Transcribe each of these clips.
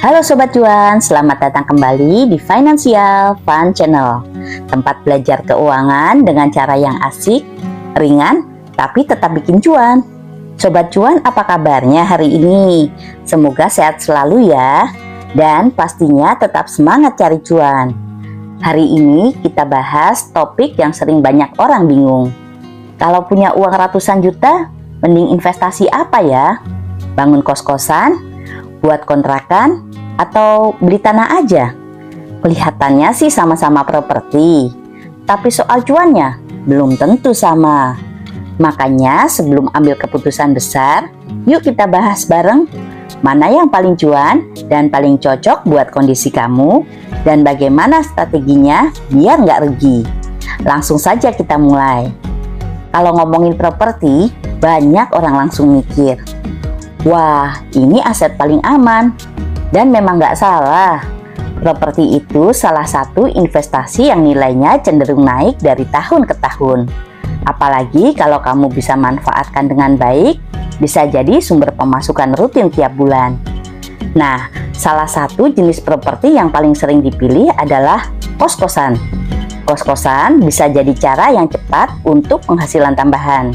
Halo Sobat Cuan, selamat datang kembali di Financial Fun Channel, tempat belajar keuangan dengan cara yang asik, ringan, tapi tetap bikin cuan. Sobat Cuan, apa kabarnya hari ini? Semoga sehat selalu ya, dan pastinya tetap semangat cari cuan. Hari ini kita bahas topik yang sering banyak orang bingung. Kalau punya uang ratusan juta, mending investasi apa ya? Bangun kos-kosan, buat kontrakan, atau beli tanah aja? Kelihatannya sih sama-sama properti, tapi soal cuannya belum tentu sama. Makanya sebelum ambil keputusan besar, yuk kita bahas bareng mana yang paling cuan dan paling cocok buat kondisi kamu, dan bagaimana strateginya biar nggak rugi. Langsung saja kita mulai. Kalau ngomongin properti, banyak orang langsung mikir, wah, ini aset paling aman. Dan memang nggak salah, properti itu salah satu investasi yang nilainya cenderung naik dari tahun ke tahun. Apalagi kalau kamu bisa manfaatkan dengan baik, bisa jadi sumber pemasukan rutin tiap bulan. Nah, salah satu jenis properti yang paling sering dipilih adalah kos-kosan. Kos-kosan bisa jadi cara yang cepat untuk penghasilan tambahan,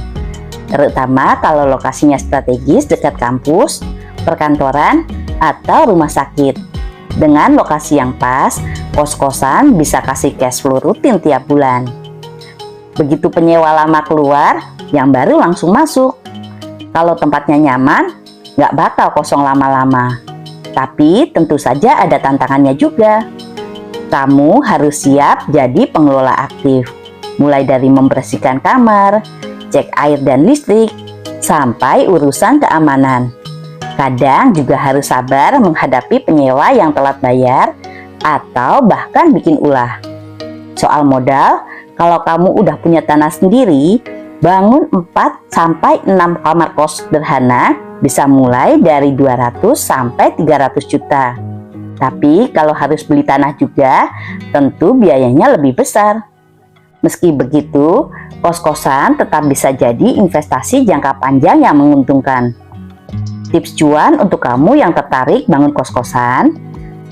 terutama kalau lokasinya strategis dekat kampus, perkantoran, atau rumah sakit. Dengan lokasi yang pas, kos-kosan bisa kasih cash flow rutin tiap bulan. Begitu penyewa lama keluar, yang baru langsung masuk. Kalau tempatnya nyaman, nggak bakal kosong lama-lama. Tapi tentu saja ada tantangannya juga. Kamu harus siap jadi pengelola aktif, mulai dari membersihkan kamar, cek air dan listrik, sampai urusan keamanan. Kadang juga harus sabar menghadapi penyewa yang telat bayar atau bahkan bikin ulah. Soal modal, kalau kamu udah punya tanah sendiri, bangun 4-6 kamar kos sederhana bisa mulai dari 200 sampai 300 juta. Tapi kalau harus beli tanah juga, tentu biayanya lebih besar. Meski begitu, kos-kosan tetap bisa jadi investasi jangka panjang yang menguntungkan. Tips cuan untuk kamu yang tertarik bangun kos-kosan: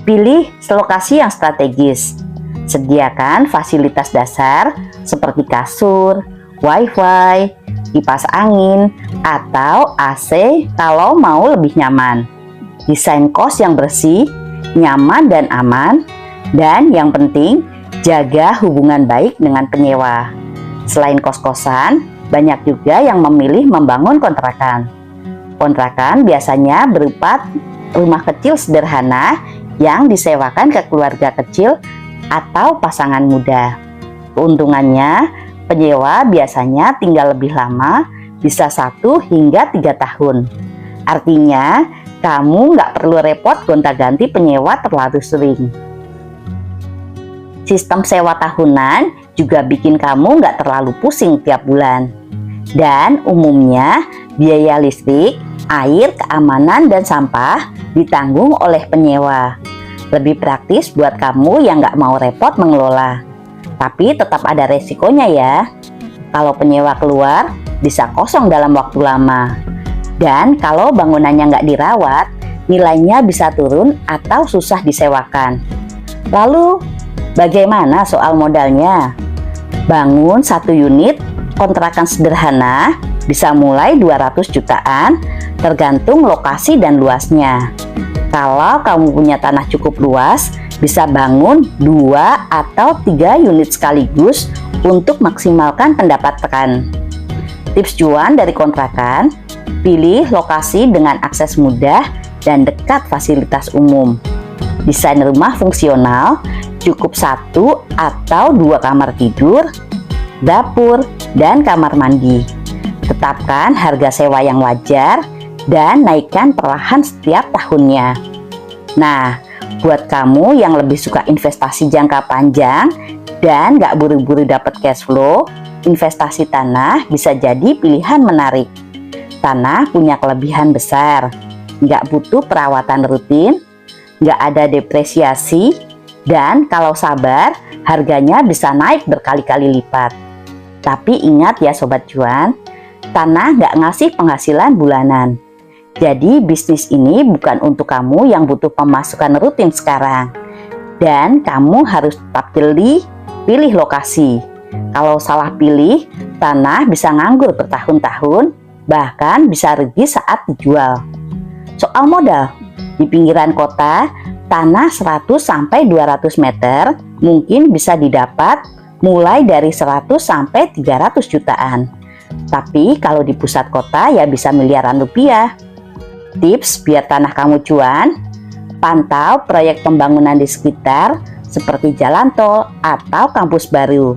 pilih lokasi yang strategis. Sediakan fasilitas dasar seperti kasur, wifi, kipas angin, atau AC kalau mau lebih nyaman. Desain kos yang bersih, nyaman dan aman, dan yang penting, jaga hubungan baik dengan penyewa. Selain kos-kosan, banyak juga yang memilih membangun kontrakan. Kontrakan biasanya berupa rumah kecil sederhana yang disewakan ke keluarga kecil atau pasangan muda. Keuntungannya, penyewa biasanya tinggal lebih lama, bisa 1 hingga 3 tahun. Artinya, kamu nggak perlu repot gonta-ganti penyewa terlalu sering. Sistem sewa tahunan juga bikin kamu nggak terlalu pusing tiap bulan. Dan umumnya, biaya listrik, air, keamanan, dan sampah ditanggung oleh penyewa. Lebih praktis buat kamu yang nggak mau repot mengelola. Tapi tetap ada resikonya ya. Kalau penyewa keluar, bisa kosong dalam waktu lama. Dan kalau bangunannya nggak dirawat, nilainya bisa turun atau susah disewakan. Lalu, bagaimana soal modalnya? Bangun 1 unit kontrakan sederhana bisa mulai 200 jutaan, tergantung lokasi dan luasnya. Kalau kamu punya tanah cukup luas, bisa bangun 2 atau 3 unit sekaligus untuk maksimalkan pendapatan. Tips cuan dari kontrakan: pilih lokasi dengan akses mudah dan dekat fasilitas umum. Desain rumah fungsional, cukup 1 atau 2 kamar tidur, dapur, dan kamar mandi. Tetapkan harga sewa yang wajar dan naikkan perlahan setiap tahunnya. Nah, buat kamu yang lebih suka investasi jangka panjang dan gak buru-buru dapat cash flow, investasi tanah bisa jadi pilihan menarik. Tanah punya kelebihan besar, gak butuh perawatan rutin, gak ada depresiasi, dan kalau sabar, harganya bisa naik berkali-kali lipat. Tapi ingat ya Sobat Cuan, tanah nggak ngasih penghasilan bulanan. Jadi bisnis ini bukan untuk kamu yang butuh pemasukan rutin sekarang. Dan kamu harus tetap jeli, pilih lokasi. Kalau salah pilih, tanah bisa nganggur bertahun-tahun, bahkan bisa rugi saat dijual. Soal modal, di pinggiran kota, tanah 100-200 meter mungkin bisa didapat mulai dari 100-300 jutaan. Tapi kalau di pusat kota ya bisa miliaran rupiah. Tips biar tanah kamu cuan, pantau proyek pembangunan di sekitar seperti jalan tol atau kampus baru.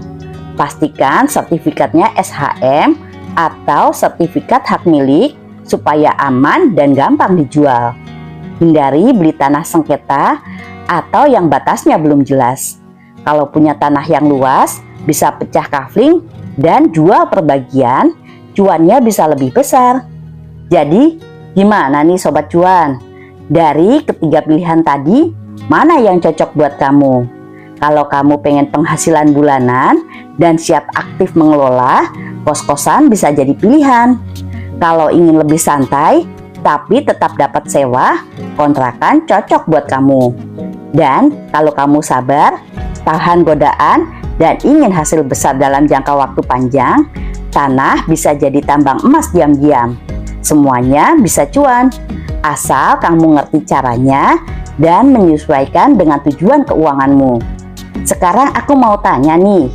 Pastikan sertifikatnya SHM atau sertifikat hak milik supaya aman dan gampang dijual. Hindari beli tanah sengketa atau yang batasnya belum jelas. Kalau punya tanah yang luas, bisa pecah kafling dan jual per bagian, cuannya bisa lebih besar. Jadi, gimana nih Sobat Cuan? Dari ketiga pilihan tadi, mana yang cocok buat kamu? Kalau kamu pengen penghasilan bulanan dan siap aktif mengelola, kos-kosan bisa jadi pilihan. Kalau ingin lebih santai, tapi tetap dapat sewa, kontrakan cocok buat kamu. Dan kalau kamu sabar, tahan godaan, dan ingin hasil besar dalam jangka waktu panjang, tanah bisa jadi tambang emas diam-diam. Semuanya bisa cuan, asal kamu ngerti caranya dan menyesuaikan dengan tujuan keuanganmu. Sekarang aku mau tanya nih,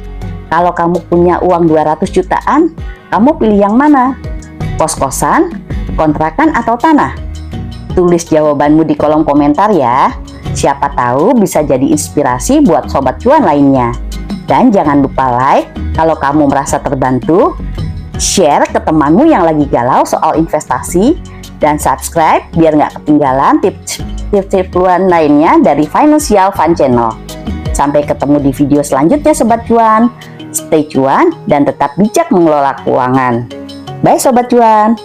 kalau kamu punya uang 200 jutaan, kamu pilih yang mana? Kos-kosan, kontrakan, atau tanah? Tulis jawabanmu di kolom komentar ya. Siapa tahu bisa jadi inspirasi buat Sobat Cuan lainnya. Dan jangan lupa like kalau kamu merasa terbantu, share ke temanmu yang lagi galau soal investasi, dan subscribe biar nggak ketinggalan tips-tips cuan lainnya dari Financial Fun Channel. Sampai ketemu di video selanjutnya Sobat Cuan. Stay cuan dan tetap bijak mengelola keuangan. Bye Sobat Cuan.